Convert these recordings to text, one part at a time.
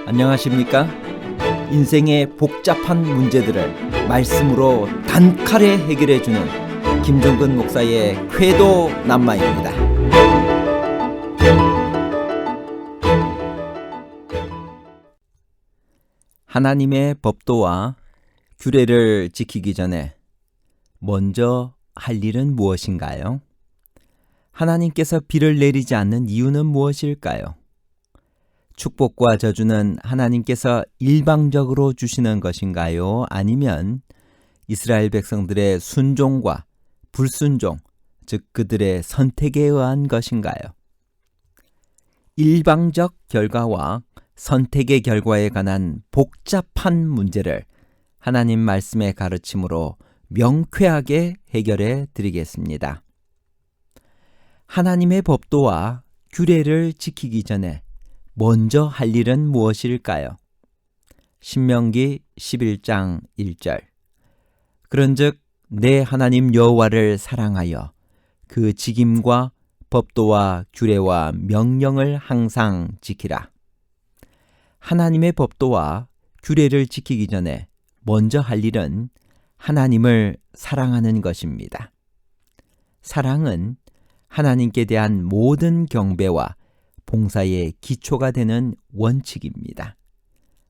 안녕하십니까? 인생의 복잡한 문제들을 말씀으로 단칼에 해결해주는 김종근 목사의 쾌도 남마입니다. 하나님의 법도와 규례를 지키기 전에 먼저 할 일은 무엇인가요? 하나님께서 비를 내리지 않는 이유는 무엇일까요? 축복과 저주는 하나님께서 일방적으로 주시는 것인가요? 아니면 이스라엘 백성들의 순종과 불순종, 즉 그들의 선택에 의한 것인가요? 일방적 결과와 선택의 결과에 관한 복잡한 문제를 하나님 말씀의 가르침으로 명쾌하게 해결해 드리겠습니다. 하나님의 법도와 규례를 지키기 전에 먼저 할 일은 무엇일까요? 신명기 11장 1절. 그런즉 내 하나님 여호와를 사랑하여 그 직임과 법도와 규례와 명령을 항상 지키라. 하나님의 법도와 규례를 지키기 전에 먼저 할 일은 하나님을 사랑하는 것입니다. 사랑은 하나님께 대한 모든 경배와 봉사의 기초가 되는 원칙입니다.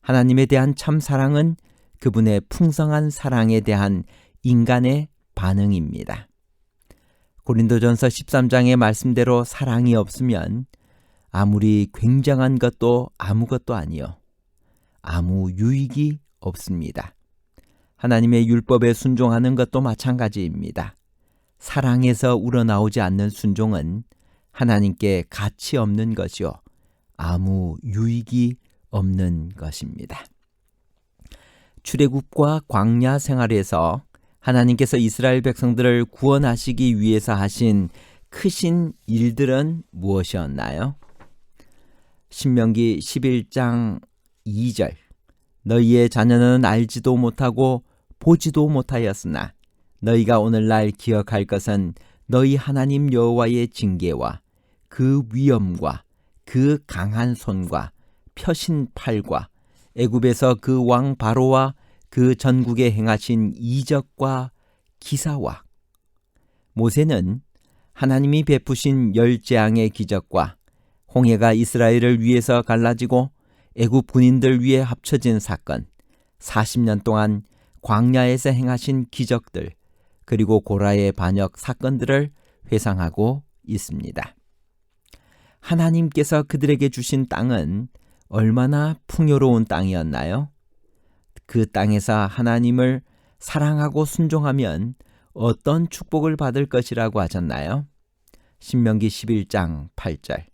하나님에 대한 참 사랑은 그분의 풍성한 사랑에 대한 인간의 반응입니다. 고린도전서 13장의 말씀대로 사랑이 없으면 아무리 굉장한 것도 아무것도 아니요, 아무 유익이 없습니다. 하나님의 율법에 순종하는 것도 마찬가지입니다. 사랑에서 우러나오지 않는 순종은 하나님께 가치 없는 것이요, 아무 유익이 없는 것입니다. 출애굽과 광야 생활에서 하나님께서 이스라엘 백성들을 구원하시기 위해서 하신 크신 일들은 무엇이었나요? 신명기 11장 2절. 너희의 자녀는 알지도 못하고 보지도 못하였으나 너희가 오늘날 기억할 것은 너희 하나님 여호와의 징계와 그 위엄과 그 강한 손과 펴신 팔과 애굽에서 그 왕 바로와 그 전국에 행하신 이적과 기사와. 모세는 하나님이 베푸신 열 재앙의 기적과 홍해가 이스라엘을 위해서 갈라지고 애굽 군인들 위해 합쳐진 사건, 40년 동안 광야에서 행하신 기적들, 그리고 고라의 반역 사건들을 회상하고 있습니다. 하나님께서 그들에게 주신 땅은 얼마나 풍요로운 땅이었나요? 그 땅에서 하나님을 사랑하고 순종하면 어떤 축복을 받을 것이라고 하셨나요? 신명기 11장 8절.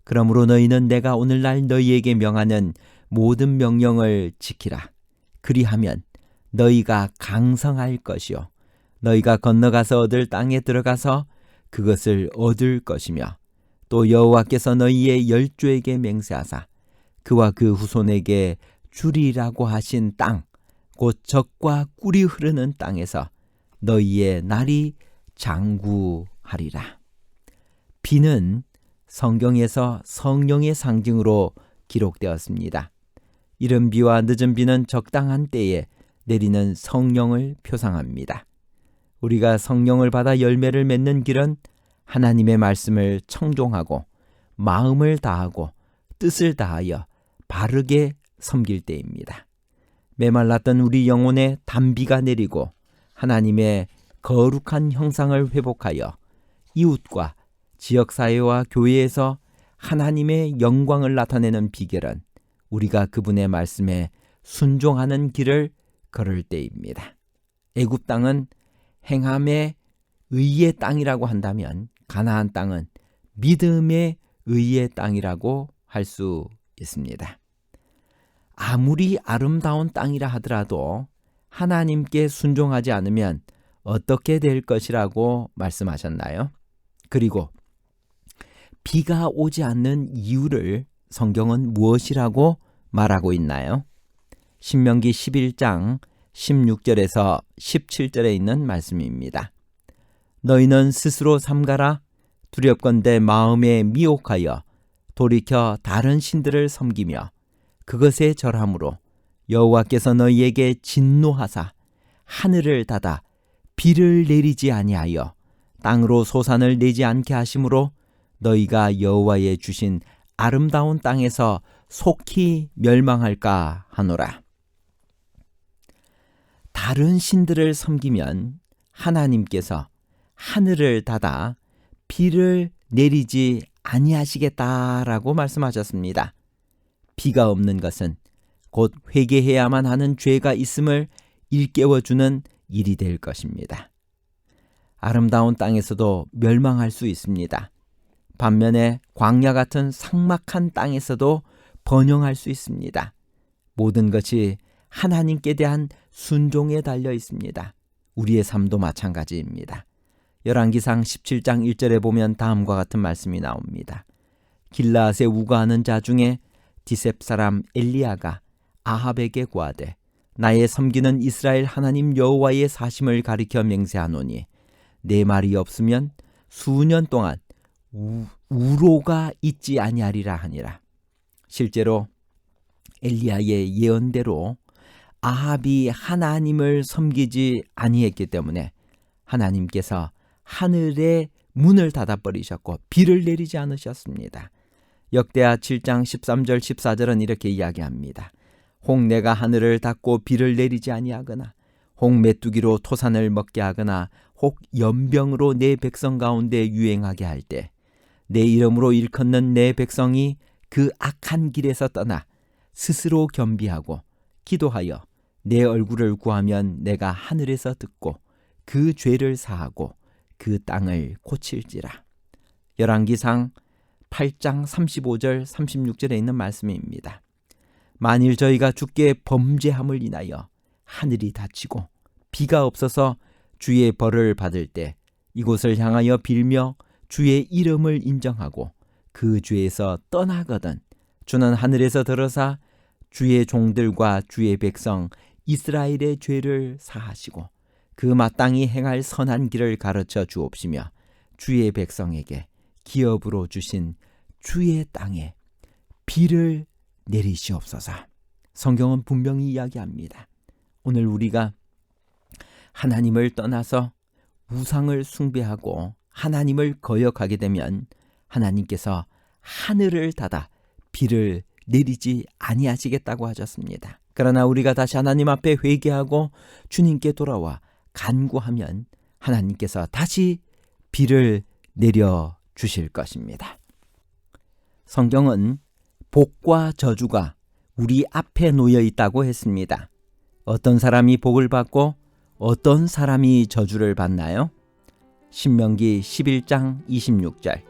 그러므로 너희는 내가 오늘날 너희에게 명하는 모든 명령을 지키라. 그리하면 너희가 강성할 것이요, 너희가 건너가서 얻을 땅에 들어가서 그것을 얻을 것이며, 또 여호와께서 너희의 열조에게 맹세하사 그와 그 후손에게 주리라고 하신 땅, 곧 젖과 꿀이 흐르는 땅에서 너희의 날이 장구하리라. 비는 성경에서 성령의 상징으로 기록되었습니다. 이른 비와 늦은 비는 적당한 때에 내리는 성령을 표상합니다. 우리가 성령을 받아 열매를 맺는 길은 하나님의 말씀을 청종하고 마음을 다하고 뜻을 다하여 바르게 섬길 때입니다. 메말랐던 우리 영혼에 단비가 내리고 하나님의 거룩한 형상을 회복하여 이웃과 지역사회와 교회에서 하나님의 영광을 나타내는 비결은 우리가 그분의 말씀에 순종하는 길을 걸을 때입니다. 애굽 땅은 행함의 의의 땅이라고 한다면 가나안 땅은 믿음의 의의 땅이라고 할 수 있습니다. 아무리 아름다운 땅이라 하더라도 하나님께 순종하지 않으면 어떻게 될 것이라고 말씀하셨나요? 그리고 비가 오지 않는 이유를 성경은 무엇이라고 말하고 있나요? 신명기 11장 16절에서 17절에 있는 말씀입니다. 너희는 스스로 삼가라. 두렵건대 마음에 미혹하여 돌이켜 다른 신들을 섬기며 그것에 절함으로 여호와께서 너희에게 진노하사 하늘을 닫아 비를 내리지 아니하여 땅으로 소산을 내지 않게 하심으로 너희가 여호와의 주신 아름다운 땅에서 속히 멸망할까 하노라. 다른 신들을 섬기면 하나님께서 하늘을 닫아 비를 내리지 아니하시겠다라고 말씀하셨습니다. 비가 없는 것은 곧 회개해야만 하는 죄가 있음을 일깨워주는 일이 될 것입니다. 아름다운 땅에서도 멸망할 수 있습니다. 반면에 광야 같은 삭막한 땅에서도 번영할 수 있습니다. 모든 것이 하나님께 대한 순종에 달려 있습니다. 우리의 삶도 마찬가지입니다. 열왕기상 17장 1절에 보면 다음과 같은 말씀이 나옵니다. 길라앗에 우거하는 자 중에 디셉 사람 엘리야가 아합에게 고하되 나의 섬기는 이스라엘 하나님 여호와의 사심을 가리켜 맹세하노니 내 말이 없으면 수년 동안 우로가 있지 아니하리라 하니라. 실제로 엘리야의 예언대로 아합이 하나님을 섬기지 아니했기 때문에 하나님께서 하늘의 문을 닫아버리셨고 비를 내리지 않으셨습니다. 역대하 7장 13절 14절은 이렇게 이야기합니다. 혹 내가 하늘을 닫고 비를 내리지 아니하거나 혹 메뚜기로 토산을 먹게 하거나 혹 연병으로 내 백성 가운데 유행하게 할 때 내 이름으로 일컫는 내 백성이 그 악한 길에서 떠나 스스로 겸비하고 기도하여 내 얼굴을 구하면 내가 하늘에서 듣고 그 죄를 사하고 그 땅을 고칠지라. 열왕기상 8장 35절 36절에 있는 말씀입니다. 만일 저희가 주께 범죄함을 인하여 하늘이 닫히고 비가 없어서 주의 벌을 받을 때 이곳을 향하여 빌며 주의 이름을 인정하고 그 죄에서 떠나거든 주는 하늘에서 들어사 주의 종들과 주의 백성 이스라엘의 죄를 사하시고 그 마땅히 행할 선한 길을 가르쳐 주옵시며 주의 백성에게 기업으로 주신 주의 땅에 비를 내리시옵소서. 성경은 분명히 이야기합니다. 오늘 우리가 하나님을 떠나서 우상을 숭배하고 하나님을 거역하게 되면 하나님께서 하늘을 닫아 비를 내리지 아니하시겠다고 하셨습니다. 그러나 우리가 다시 하나님 앞에 회개하고 주님께 돌아와 간구하면 하나님께서 다시 비를 내려 주실 것입니다. 성경은 복과 저주가 우리 앞에 놓여 있다고 했습니다. 어떤 사람이 복을 받고 어떤 사람이 저주를 받나요? 신명기 11장 26절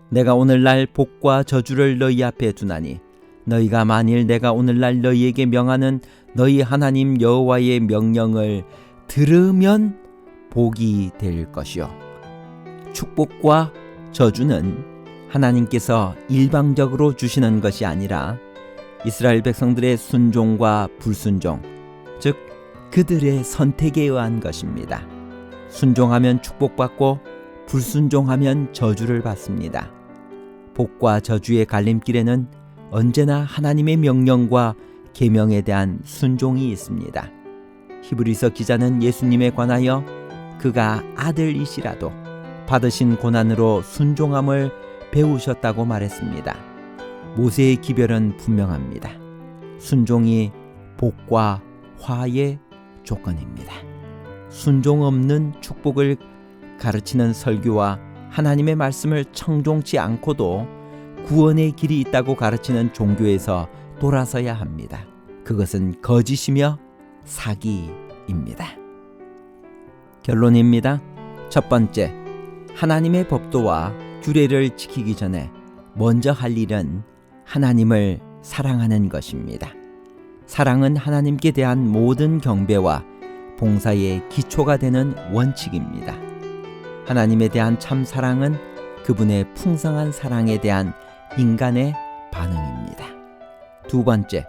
내가 오늘날 복과 저주를 너희 앞에 두나니 너희가 만일 내가 오늘날 너희에게 명하는 너희 하나님 여호와의 명령을 들으면 복이 될 것이요. 축복과 저주는 하나님께서 일방적으로 주시는 것이 아니라 이스라엘 백성들의 순종과 불순종, 즉 그들의 선택에 의한 것입니다. 순종하면 축복받고 불순종하면 저주를 받습니다. 복과 저주의 갈림길에는 언제나 하나님의 명령과 계명에 대한 순종이 있습니다. 히브리서 기자는 예수님에 관하여 그가 아들이시라도 받으신 고난으로 순종함을 배우셨다고 말했습니다. 모세의 기별은 분명합니다. 순종이 복과 화의 조건입니다. 순종 없는 축복을 가르치는 설교와 하나님의 말씀을 청종치 않고도 구원의 길이 있다고 가르치는 종교에서 돌아서야 합니다. 그것은 거짓이며 사기입니다. 결론입니다. 첫 번째, 하나님의 법도와 규례를 지키기 전에 먼저 할 일은 하나님을 사랑하는 것입니다. 사랑은 하나님께 대한 모든 경배와 봉사의 기초가 되는 원칙입니다. 하나님에 대한 참 사랑은 그분의 풍성한 사랑에 대한 인간의 반응입니다. 두 번째,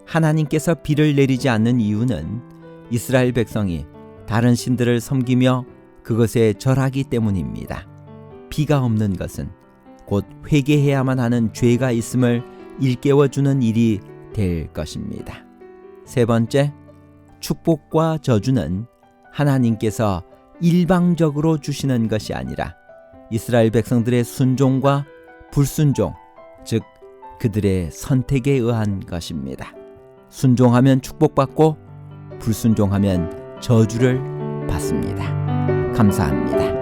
하나님께서 비를 내리지 않는 이유는 이스라엘 백성이 다른 신들을 섬기며 그것에 절하기 때문입니다. 비가 없는 것은 곧 회개해야만 하는 죄가 있음을 일깨워주는 일이 될 것입니다. 세 번째, 축복과 저주는 하나님께서 일방적으로 주시는 것이 아니라 이스라엘 백성들의 순종과 불순종, 즉 그들의 선택에 의한 것입니다. 순종하면 축복받고 불순종하면 저주를 받습니다. 감사합니다.